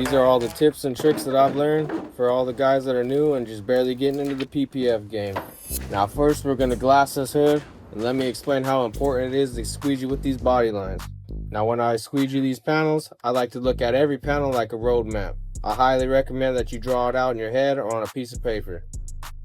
These are all the tips and tricks that I've learned for all the guys that are new and just barely getting into the PPF game. Now first we're going to glass this hood, and let me explain how important it is to squeegee with these body lines. Now when I squeegee these panels, I like to look at every panel like a road map. I highly recommend that you draw it out in your head or on a piece of paper.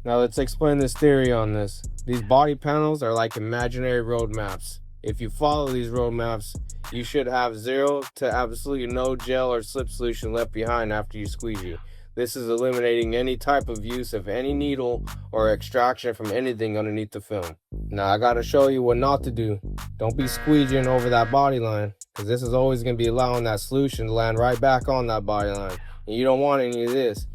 Now let's explain this theory on this. These body panels are like imaginary road maps. If you follow these road maps, you should have 0 to absolutely no gel or slip solution left behind after you squeegee. This is eliminating any type of use of any needle or extraction from anything underneath the film. Now I gotta show you what not to do. Don't be squeegeeing over that body line, because this is always going to be allowing that solution to land right back on that body line. And you don't want any of this.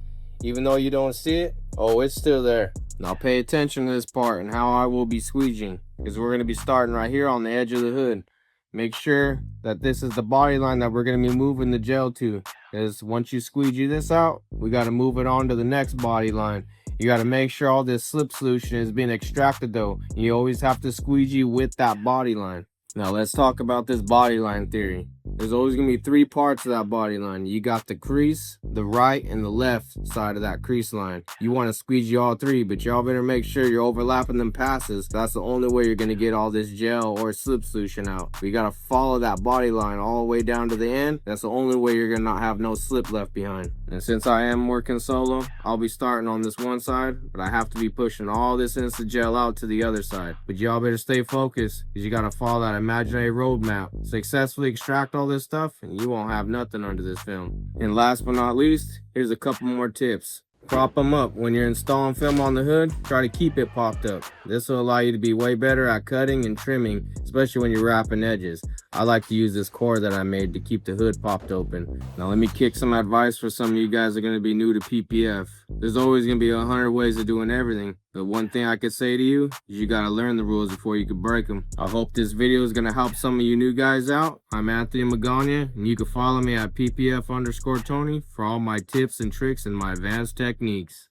Even though you don't see it, oh, it's still there. Now pay attention to this part and how I will be squeegeeing, because we're going to be starting right here on the edge of the hood. Make sure that this is the body line that we're going to be moving the gel to, because once you squeegee this out, we got to move it on to the next body line. You got to make sure all this slip solution is being extracted though. You always have to squeegee with that body line. Now let's talk about this body line theory. There's always going to be 3 parts of that body line. You got the crease, the right, and the left side of that crease line. You want to squeegee all 3, but y'all better make sure you're overlapping them passes. That's the only way you're going to get all this gel or slip solution out. You got to follow that body line all the way down to the end. That's the only way you're going to not have no slip left behind. And since I am working solo, I'll be starting on this one side, but I have to be pushing all this instant gel out to the other side. But y'all better stay focused, because you got to follow that imaginary road map. Successfully extract all this stuff and you won't have nothing under this film. And last but not least, here's a couple more tips. Prop them up. When you're installing film on the hood, try to keep it popped up. This will allow you to be way better at cutting and trimming, especially when you're wrapping edges. I like to use this core that I made to keep the hood popped open. Now let me kick some advice for some of you guys that are going to be new to PPF. There's always going to be 100 ways of doing everything. The one thing I could say to you is you got to learn the rules before you can break them. I hope this video is going to help some of you new guys out. I'm Anthony Magana, and you can follow me at PPF_Tony for all my tips and tricks and my advanced techniques.